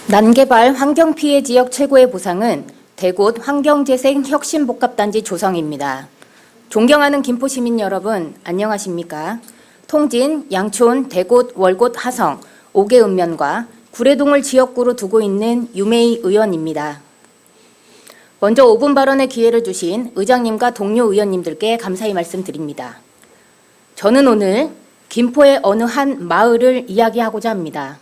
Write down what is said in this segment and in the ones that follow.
난개발 환경피해 지역 최고의 보상은 대곳 환경재생혁신복합단지 조성입니다. 존경하는 김포시민 여러분, 안녕하십니까? 통진, 양촌, 대곳, 월곶, 하성, 5개 읍면과 구례동을 지역구로 두고 있는 유메이 의원입니다. 먼저 5분 발언의 기회를 주신 의장님과 동료 의원님들께 감사히 말씀드립니다. 저는 오늘 김포의 어느 한 마을을 이야기하고자 합니다.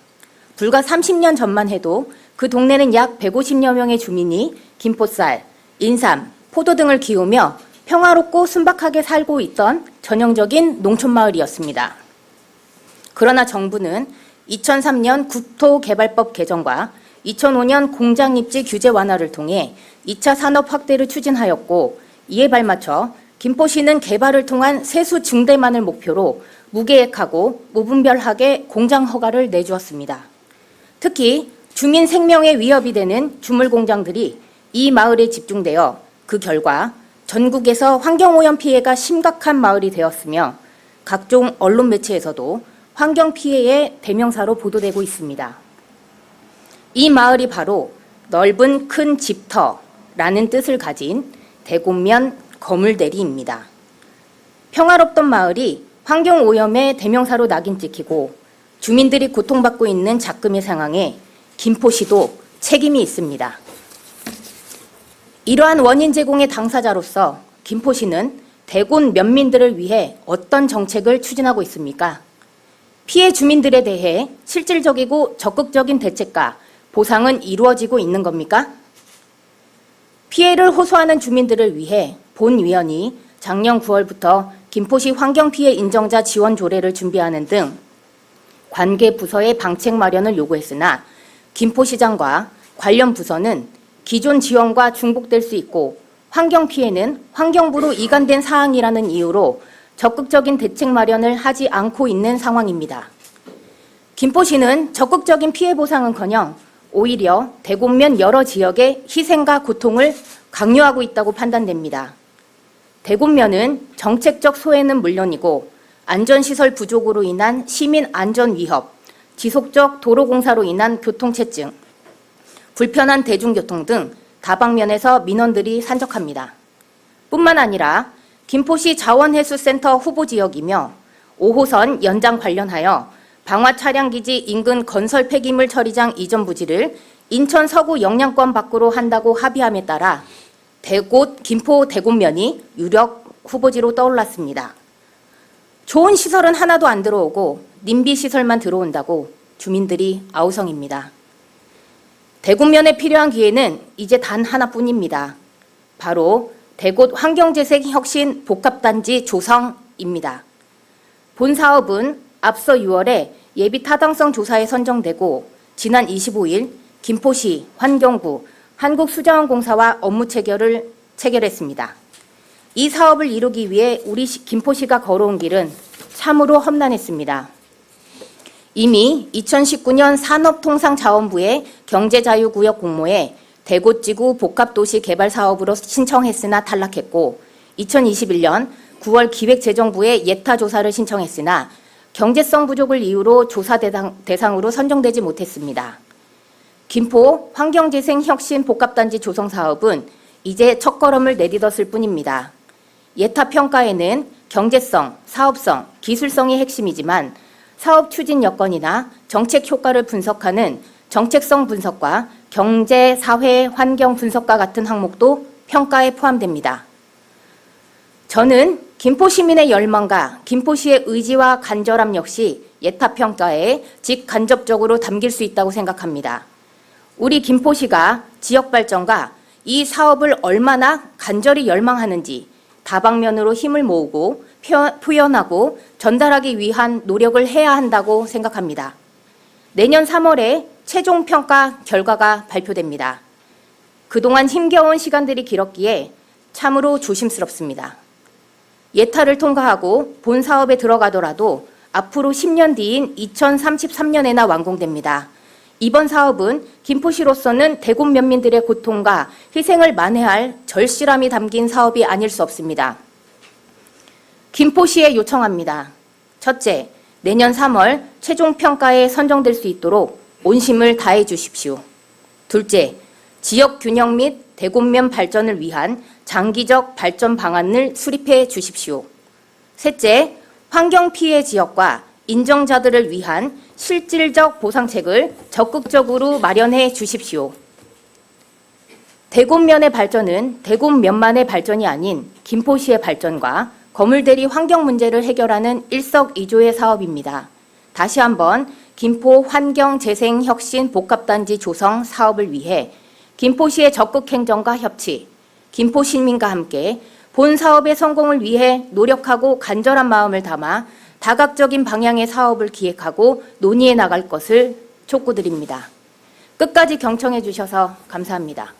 불과 30년 전만 해도 그 동네는 약 150여 명의 주민이 김포쌀, 인삼, 포도 등을 키우며 평화롭고 순박하게 살고 있던 전형적인 농촌마을이었습니다. 그러나 정부는 2003년 국토개발법 개정과 2005년 공장입지 규제 완화를 통해 2차 산업 확대를 추진하였고, 이에 발맞춰 김포시는 개발을 통한 세수 증대만을 목표로 무계획하고 무분별하게 공장 허가를 내주었습니다. 특히 주민 생명에 위협이 되는 주물 공장들이 이 마을에 집중되어 그 결과 전국에서 환경오염 피해가 심각한 마을이 되었으며 각종 언론 매체에서도 환경 피해의 대명사로 보도되고 있습니다. 이 마을이 바로 넓은 큰 집터라는 뜻을 가진 대곡면 거물대리입니다. 평화롭던 마을이 환경오염의 대명사로 낙인 찍히고 주민들이 고통받고 있는 작금의 상황에 김포시도 책임이 있습니다. 이러한 원인 제공의 당사자로서 김포시는 대곳 면민들을 위해 어떤 정책을 추진하고 있습니까? 피해 주민들에 대해 실질적이고 적극적인 대책과 보상은 이루어지고 있는 겁니까? 피해를 호소하는 주민들을 위해 본위원이 작년 9월부터 김포시 환경피해 인정자 지원 조례를 준비하는 등 관계 부서의 방책 마련을 요구했으나 김포시장과 관련 부서는 기존 지원과 중복될 수 있고 환경피해는 환경부로 이관된 사항이라는 이유로 적극적인 대책 마련을 하지 않고 있는 상황입니다. 김포시는 적극적인 피해 보상은커녕 오히려 대곡면 여러 지역의 희생과 고통을 강요하고 있다고 판단됩니다. 대곡면은 정책적 소외는 물론이고 안전시설 부족으로 인한 시민 안전 위협, 지속적 도로공사로 인한 교통체증, 불편한 대중교통 등 다방면에서 민원들이 산적합니다. 뿐만 아니라 김포시 자원해수센터 후보지역이며 5호선 연장 관련하여 방화차량기지 인근 건설 폐기물 처리장 이전 부지를 인천 서구 영향권 밖으로 한다고 합의함에 따라 대곳, 김포 대곡면이 유력 후보지로 떠올랐습니다. 좋은 시설은 하나도 안 들어오고 님비 시설만 들어온다고 주민들이 아우성입니다. 대곡면에 필요한 기회는 이제 단 하나뿐입니다. 바로 대곳 환경재생혁신 복합단지 조성입니다. 본 사업은 앞서 6월에 예비 타당성 조사에 선정되고 지난 25일 김포시, 환경부, 한국수자원공사와 업무 체결했습니다. 이 사업을 이루기 위해 우리 김포시가 걸어온 길은 참으로 험난했습니다. 이미 2019년 산업통상자원부의 경제자유구역 공모에 대곳지구 복합도시 개발 사업으로 신청했으나 탈락했고 2021년 9월 기획재정부에 예타 조사를 신청했으나 경제성 부족을 이유로 조사 대상으로 선정되지 못했습니다. 김포 환경재생혁신 복합단지 조성 사업은 이제 첫걸음을 내딛었을 뿐입니다. 예타 평가에는 경제성, 사업성, 기술성이 핵심이지만 사업 추진 여건이나 정책 효과를 분석하는 정책성 분석과 경제, 사회, 환경 분석과 같은 항목도 평가에 포함됩니다. 저는 김포 시민의 열망과 김포시의 의지와 간절함 역시 예타 평가에 직간접적으로 담길 수 있다고 생각합니다. 우리 김포시가 지역 발전과 이 사업을 얼마나 간절히 열망하는지 다방면으로 힘을 모으고 표현하고 전달하기 위한 노력을 해야 한다고 생각합니다. 내년 3월에 최종 평가 결과가 발표됩니다. 그동안 힘겨운 시간들이 길었기에 참으로 조심스럽습니다. 예타를 통과하고 본 사업에 들어가더라도 앞으로 10년 뒤인 2033년에나 완공됩니다. 이번 사업은 김포시로서는 대곳 면민들의 고통과 희생을 만회할 절실함이 담긴 사업이 아닐 수 없습니다. 김포시에 요청합니다. 첫째, 내년 3월 최종 평가에 선정될 수 있도록 온심을 다해 주십시오. 둘째, 지역 균형 및 대곡면 발전을 위한 장기적 발전 방안을 수립해 주십시오. 셋째, 환경 피해 지역과 인정자들을 위한 실질적 보상책을 적극적으로 마련해 주십시오. 대곡면의 발전은 대곡면만의 발전이 아닌 김포시의 발전과 거물대리 환경 문제를 해결하는 일석이조의 사업입니다. 다시 한번 김포 환경재생혁신 복합단지 조성 사업을 위해 김포시의 적극 행정과 협치, 김포 시민과 함께 본 사업의 성공을 위해 노력하고 간절한 마음을 담아 다각적인 방향의 사업을 기획하고 논의해 나갈 것을 촉구드립니다. 끝까지 경청해 주셔서 감사합니다.